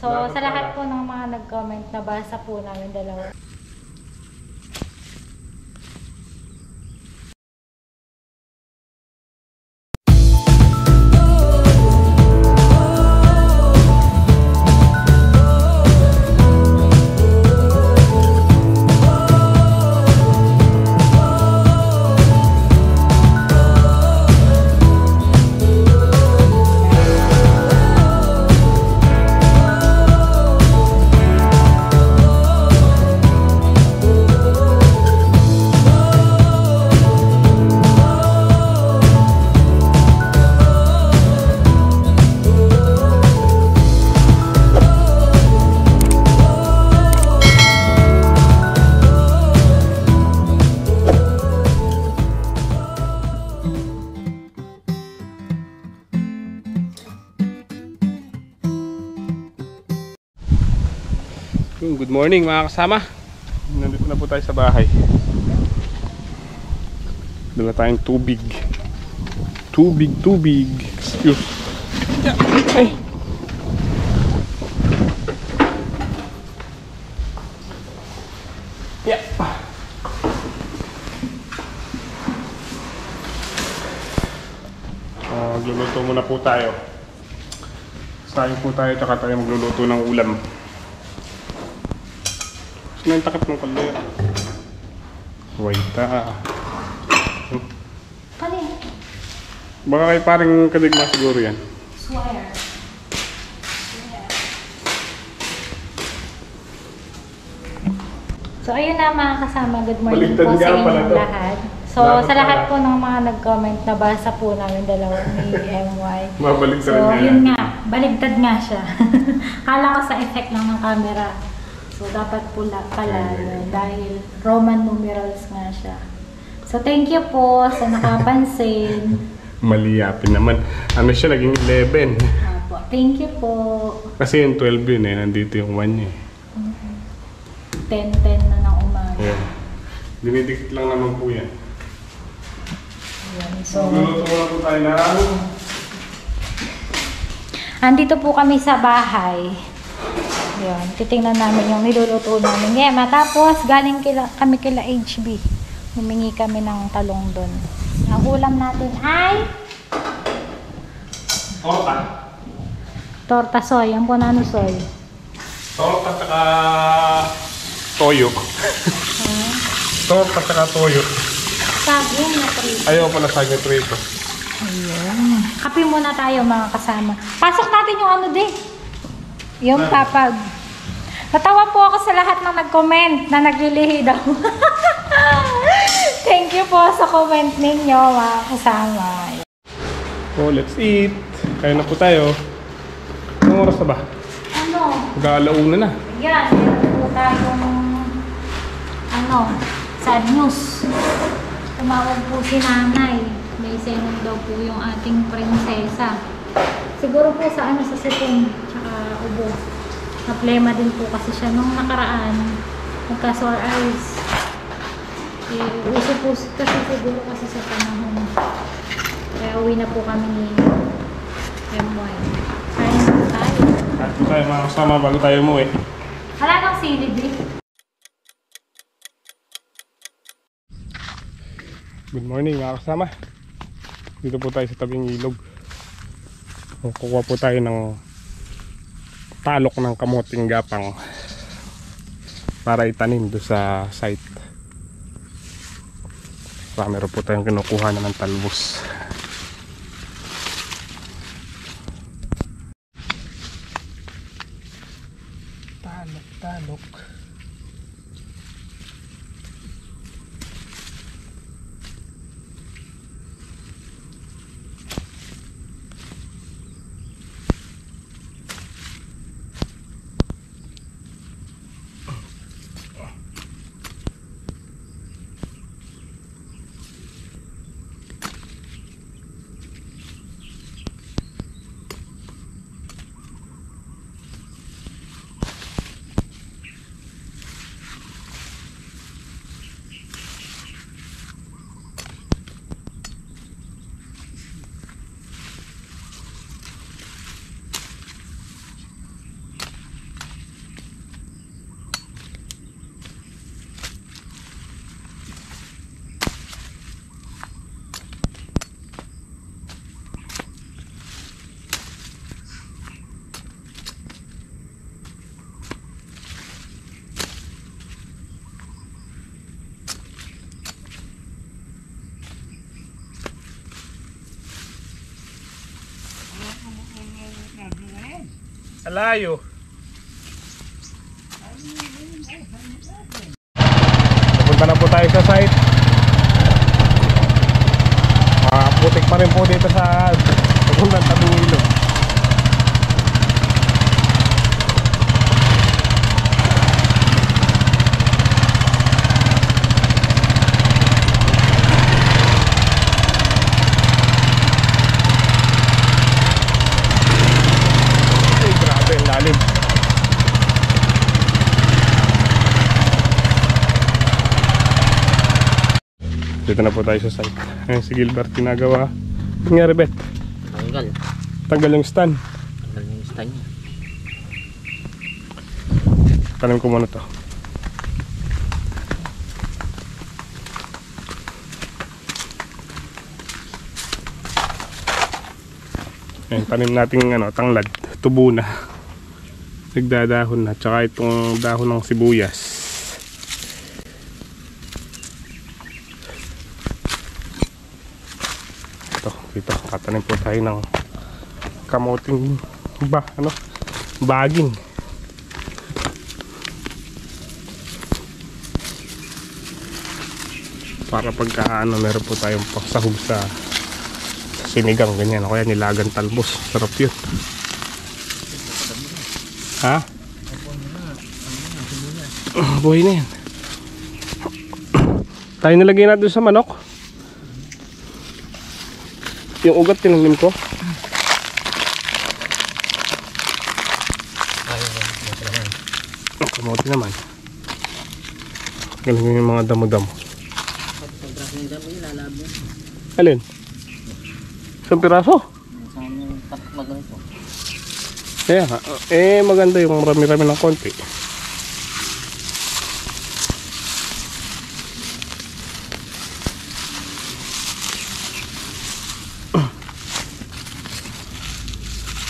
So, sa lahat po ng mga nag-comment, nabasa po namin dalawa. Good morning mga kasama. Nandito na po tayo sa bahay. Dala tayong tubig. Tubig. Excuse. Ay. Yeah. Magluluto muna po tayo. Sayang po tayo, tsaka tayo magluluto ng ulam. Saan yung takip ng kaldera? Waita. Kali? Baka kay paring kadigma siguro yan. Swear. So, ayun na mga kasama. Good morning Baligtad po sa nga pala inyong to. lahat. So, sa lahat po ng mga nag-comment, nabasa po namin dalawa ni MY. Mabaligtad So, nga yun yan. nga. Baligtad nga siya. Kala ko sa effect lang ng camera. So, dapat pula pala yun. Dahil Roman numerals nga siya. So, thank you po sa nakapansin. Maliyapin naman. Ano siya, naging 11. Opo. Thank you po. Kasi yung 12 yun eh, nandito yung 1 niya eh. 10-10 na ng umaga. Ayan. Dinidikit lang naman po yan. Ayan. So, Magluluto muna po tayo na. andito po kami sa bahay. Ayan. Titingnan namin yung niluluto namin. Yeah, matapos galing kami kila HB. Humingi kami ng talong doon. Ang ulam natin ay Torta. torta soy. Ang punano soy. Torta tsaka toyo. Torta tsaka toyo. Saging na trito. Ayaw pala sa akin trito. Ayun. Kape muna tayo mga kasama. Pasok natin yung ano din. Yung papag. Natawa po ako sa lahat ng nag-comment na naglilihi daw. Thank you po sa comment ninyo mga kasama. Oh, let's eat. Kaya na po tayo. Anong oras na ba? Ano? Mag-aalauna na. Yan. Meron po tayong sad news. Tumawag po si nanay. May senong daw po yung ating prinsesa. Siguro po sa sa sipon, tsaka ubo. Naplema din po kasi siya nung nakaraan. Nagka-sore eyes. Uso po kasi siguro kasi sa panahon. Kaya uwi na po kami ni MY. Kain na po tayo. Kahit po tayo mga kasama bago tayo umuwi. Wala nang silid eh. Good morning mga kasama. Dito po tayo sa tabing ilog. Kukuha po tayo ng talok ng kamuting gapang para itanim doon sa site. Meron po tayong kinukuha na ng talbos. Talok. Alayo. Pupunta na po tayo sa site. Putik pa rin po dito sa pagundang tabing ilog. Ay, grabe ang lalim. Dito na po tayo sa site. Ayan si Gilbert ginagawa. Ano nangyari, Bet? Tanggal. Tanggal yung stand. Tanggal yung stand niya. Tanim ko muna to. Ayan, tanim nating tanglad. Tubo na. Nagdadahon na. Tsaka itong dahon ng sibuyas. Dito, katanim po tayo ng kamuting baging. Para pagka meron po tayong pagsahog sa sinigang ganyan, o kaya nilagang talbos. Sarap yun. Ha? Buhay na yan. Tayo nilagay natin sa manok. Yung ugat tinanglim ko. Kamote naman. Galing yung mga damo-damo. Alin? Isang piraso? Kaya nga. Maganda yung marami-rami ng konti.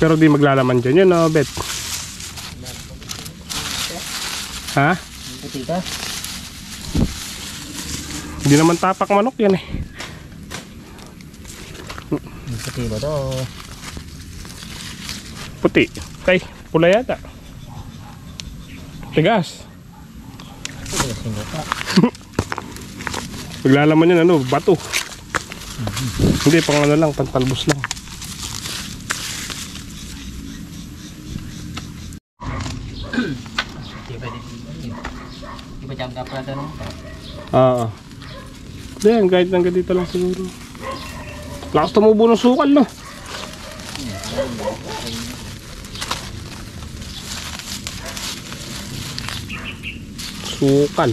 Pero di maglalaman dyan yun, no, Bet? Ha? Puti ka? Hindi naman tapak manok yan eh. Puti ba to? Puti. Ay, pula yata. Tigas. Maglalaman yun, bato. Hindi, pang lang, pantalbos lang. Iba jam ka pala tanong ko. Oo. Then, kahit hanggang dito lang siguro. Lakas tumubo ng sukal, no? Sukal.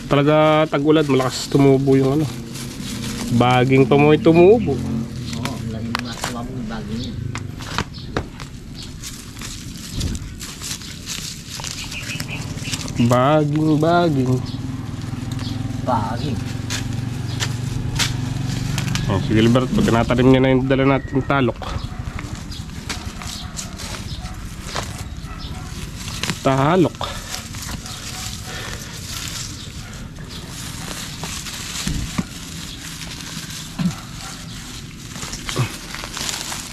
Talaga tag-ulan, malakas tumubo yung baging tumubo. Oo, lagi mo nga tumabong yung bagay niya. Baging. Bagay. Oh, si Gilbert, pag natanim niya na yung dala natin talok. Talok.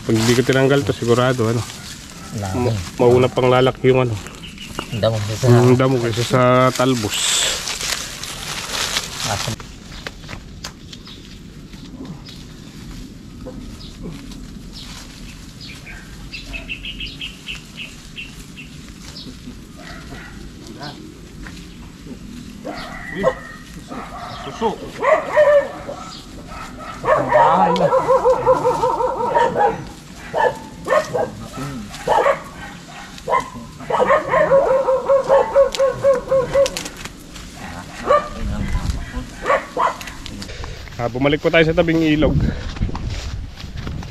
Pag hindi ko tinanggal to, sigurado Lagi. mauna pang lalaki yung Damo sa ang damo kaysa sa talbos. asan. Suso. Ang bahay na. Bumalik po tayo sa tabing ilog.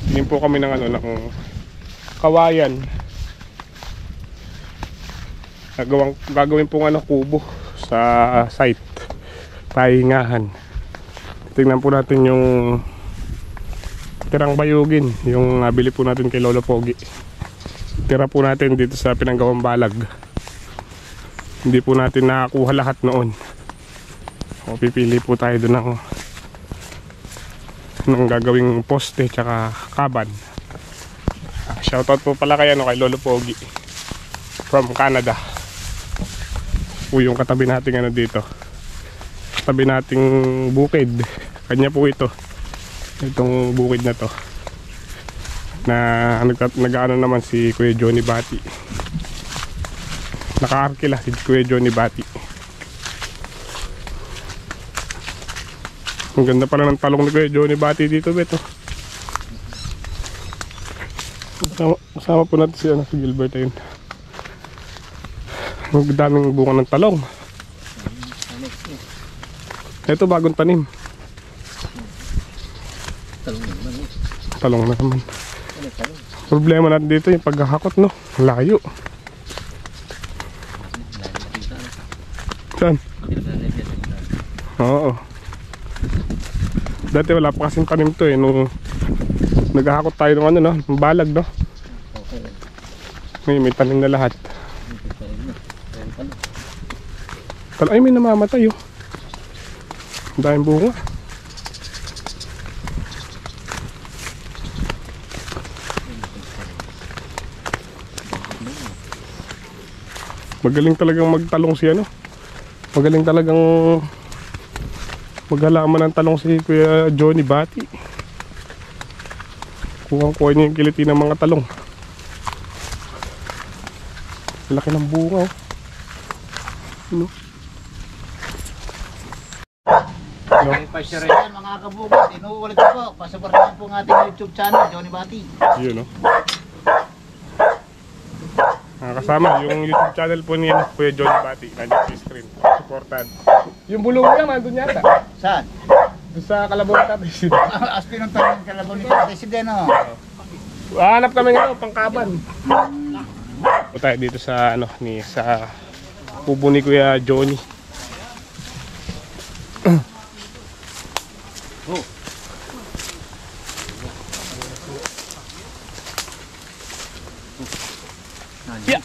Tingin po kami ng ng kawayan. Gagawin pong kubo sa site. Pahingahan. Tingnan po natin yung tirang bayugin, yung nabili po natin kay Lolo Pogi. Tira po natin dito sa Pinanggawang Balag. Hindi po natin nakakuha lahat noon. O pipili po tayo doon ng gagawing poste tsaka kaban. Shoutout po pala kay Lolo Pogi from Canada. Po yung katabi nating dito. Katabi nating bukid. Kanya po ito. Itong bukid na to. Na nag-ano naman si Kuya Johnny Bati. Nakaarkila si Kuya Johnny Bati. Ang ganda pala ng talong ni Kuya Johnny Bati dito, Beto. Kasama po natin si Gilbert ayun. Ang daming bunga ng talong. Ito bagong tanim. Talong naman eh. Talong na naman. Talong. Problema natin dito yung paghahakot, no? Layo. Saan? Oo. Dati wala pa kasing tanim to eh. Nung naghahakot tayo ng no? Ng balag, no? May tanim na lahat. Ay, may namamatay oh. Ang daming bunga. Magaling talagang magtalong si Magaling talagang maghalaman ng talong si Kuya Johnny Bati. Kuha niya yung kiliti ng mga talong. Laki ng bunga oh. Ay, pa-share yan mga kabukid. Inuulit ko po. Pasabartan po ang ating YouTube channel, Johnny Bati. Yun kasama yung YouTube channel po ni Kuya Johnny Bati. Nandiyan sa screen. Supportan. Yung bulong niya, nandun yata. Saan? Doon sa Kalabaw Tatay Sid. Aspi ng tanong kalabaw ni Tatay Sideno. Hanap kami pangkaban. O tayo dito sa sa kubo ni Kuya Johnny. Yeah.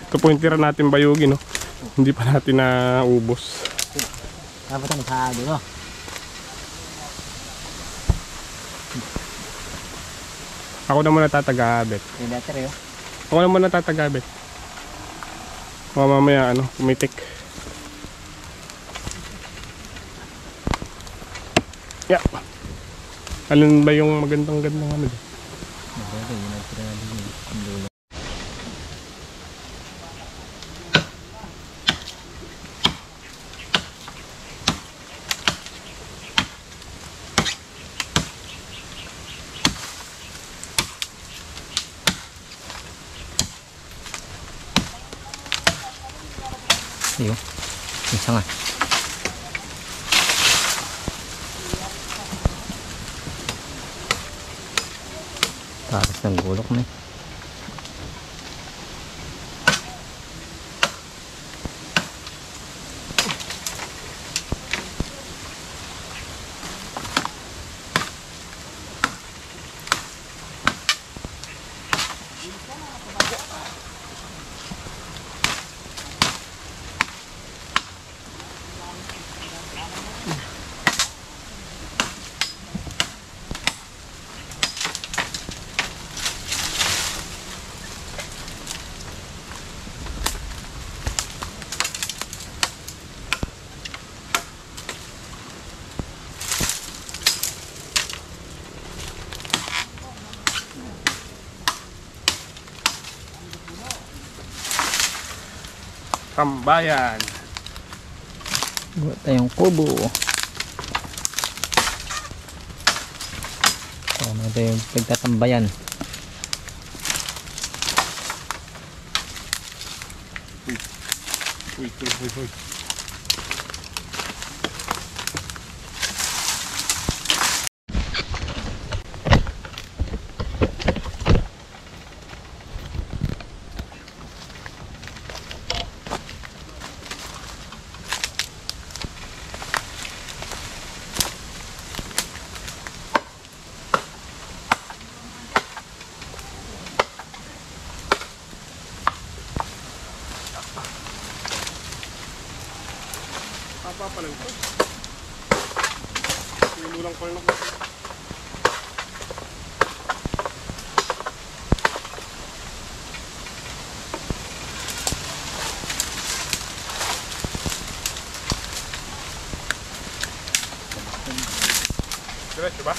Ito po yung tira natin bayugi, no? Hindi pa natin naubos. Dapat ang masyado, no? Ako na muna tatagabit. Yung letter yun. Ako na muna tatagabit. Mamaya pumitik. Yeah. Alin ba yung magandang-gandang dyan? Maganda, yun ang tira natin yung dulo. Ayun, yung sanga. Takas ng gulok na eh. Tambayan. Buat tayong kubo. So, ito yung pagtatambayan. Uy. Papa pa lang ito. Sinulang pa lang ako. Diretso ba?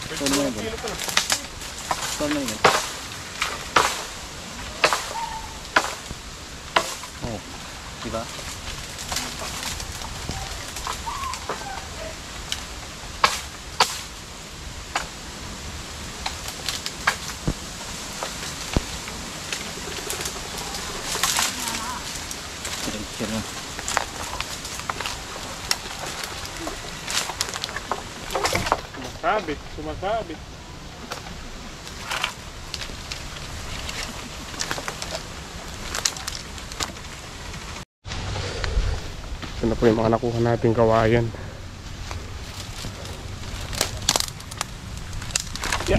Ito na yun. Kilo pa na. Ito na yun. Oh, diba? Diretso na. Sumasabit. Ito na po yung mga nakuha nating kawayan. Yeah.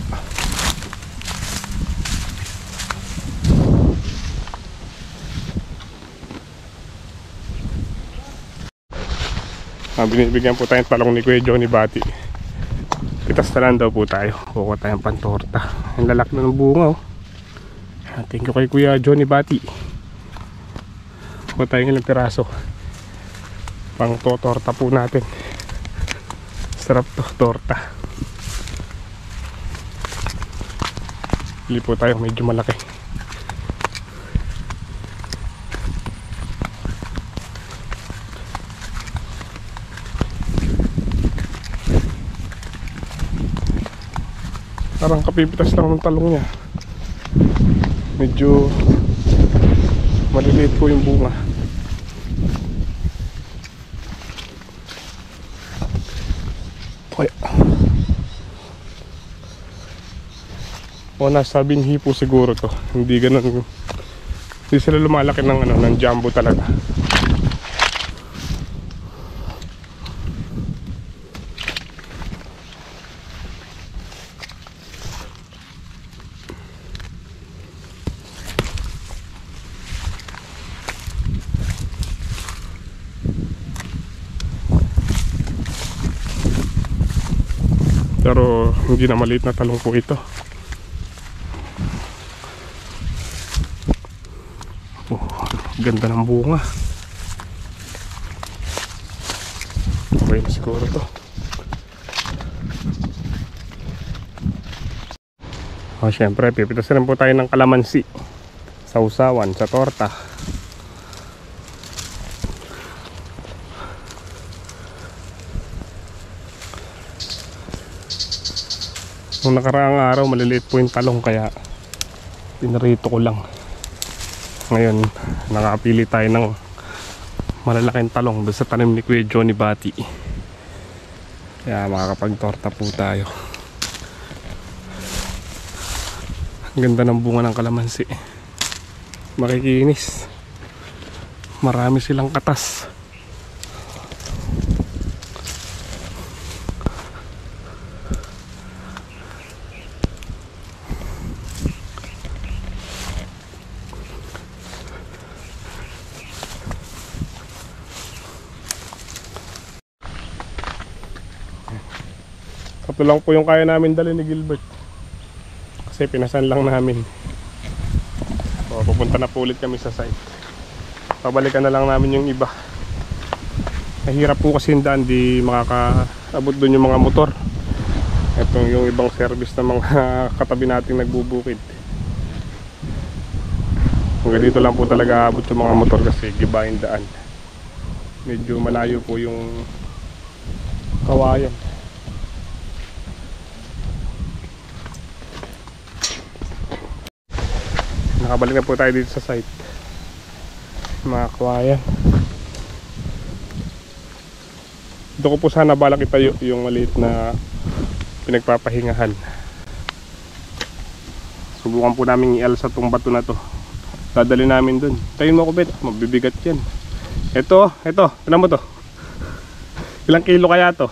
Binibigyan po tayong talong ni Kuya Johnny Bati. Pitas na lang daw po tayo. Kukuha tayong pantorta. Ang lalaki na ng bunga oh. Thank you kay Kuya Johnny Bati. Kuha tayong ilang piraso. Pang torta po natin. Sarap to, torta. Pili po tayo medyo malaki. Parang kapipitas lang ng talong niya. Medyo maliliit po yung bunga. Okay. O nasa binhi po siguro to. Hindi ganun. Hindi sila lumalaki ng ng jumbo talaga. Pero hindi na maliit na talong po ito. Oh, ganda ng bunga. Okay na siguro to. Oh, syempre pipitas rin po tayo ng kalamansi sa usawan, sa torta. Nung nakaraang araw maliliit po yung talong kaya pinarito ko lang. Ngayon nakapili tayo ng malalaking talong doon sa tanim ni Kuya Johnny Bati. Kaya makakapagtorta po tayo. Ang ganda ng bunga ng kalamansi. Makikinis. Marami silang katas. Ito lang po yung kaya namin dali ni Gilbert. Kasi pinasan lang namin. So, pupunta na po ulit kami sa site. Pabalikan na lang namin yung iba. Mahirap po kasi yung daan, di makakaabot doon yung mga motor. Ito yung ibang service na mga katabi nating nagbubukid. Hanggang dito lang po talaga abot yung mga motor kasi gibahin daan. Medyo malayo po yung kawayan. Nakabalik na po tayo dito sa site. Mga kawayan. Dito ko po sana balak itayo yung maliit na pinagpapahingahan. Subukan po namin i-al sa tong bato na to. Dadali namin dun. Tayo mo ko bet, mabibigat yan. Ito, tignan mo to. Ilang kilo kaya to?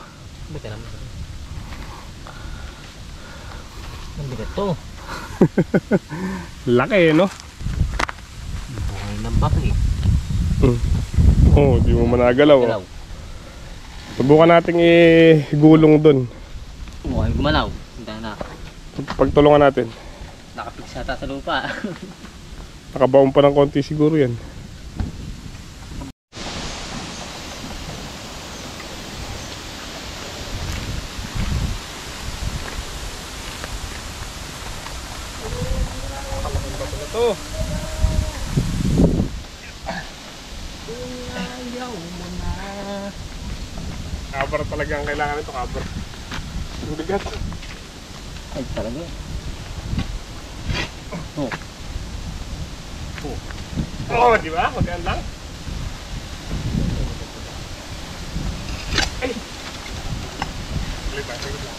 Ba't alam mo? Ang bigat to. Laki no? Buhay ng bato eh. Oh, di mo managalaw. Galaw. Subukan nating igulong dun. Buhay gumalaw. Hindi na. Pagtulungan natin. Nakapigsata sa lupa. Nakabaon pa ng konti siguro yan. bato. Cover talaga ang kailangan nito, cover. Ang bigat. Ay, talaga. Oh. Oo, di ba? Maganda lang. Ay! Saglit lang, saglit lang.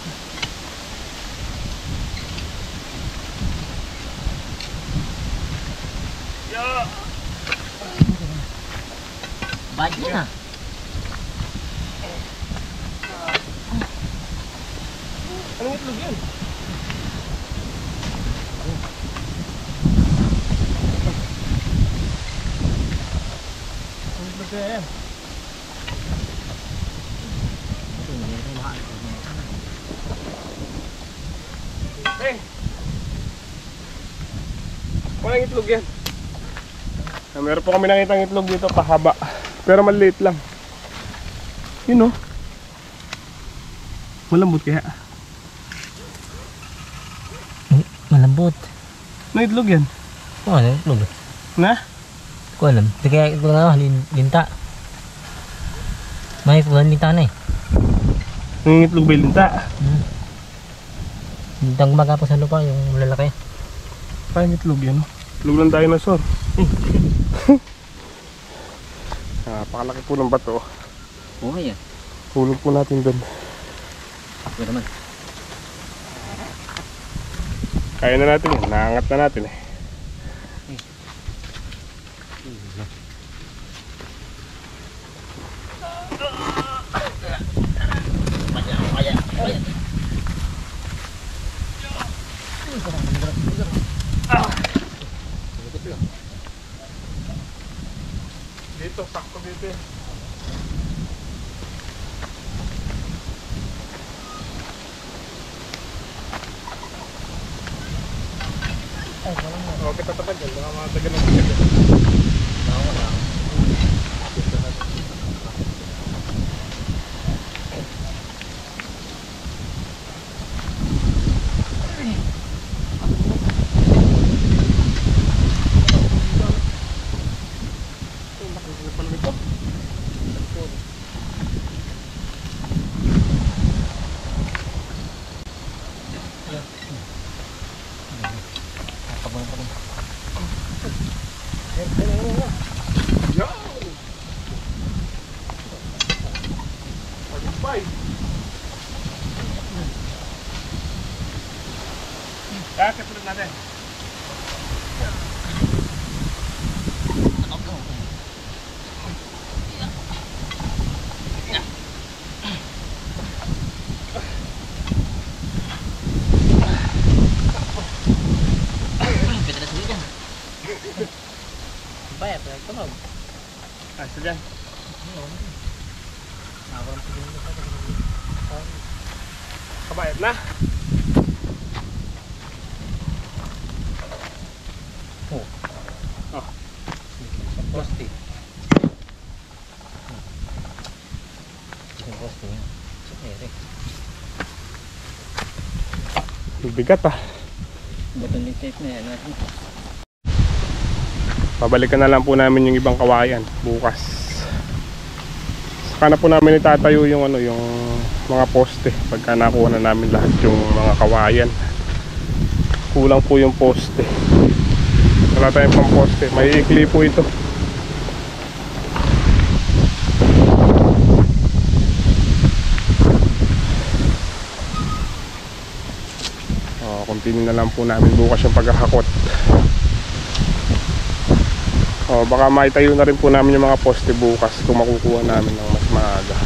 Yeah! Bad yan ah. Anong itlog yan? Anong itlog kaya yan? Hey! Walang itlog yan. Meron po kami nakitang itlog dito, pahaba. Pero maliit lang. Yun o. Malambot kaya. Malambot. Ano itlog yan? Oh, ano itlog? Na? Ko alam. Hindi kaya itlog na linta. May itlog linta na eh. Yung itlog ba yung linta? Lintang gumagapos sa lupa, yung lalaki. Parang itlog yan o. Itlog ng dinosaur. Napakalaki po ng bato. Oo yan. Hulog po natin doon. Ako naman. Kaya na natin yan. Naangat na natin eh. Dito, sakto dito eh. Okay, tatapad dyan. Baka matagal ng pagkagal. Kaya katulad natin. Pwede na sulit yan. Bayad, tunog. Asa dyan. Kabayad na. Poste. Isang poste yan. Bigat ah. Batong tape na yan natin. Pabalikan na lang po namin yung ibang kawayan bukas. Saka na po namin itatayo yung ano, yung mga poste pagka nakuha na namin lahat yung mga kawayan. Kulang po yung poste. Wala tayong pang poste. May ikli po ito. Continue na lang po namin bukas yung paghahakot. Baka maitayo na rin po namin yung mga poste bukas kung makukuha namin ng mas maaga.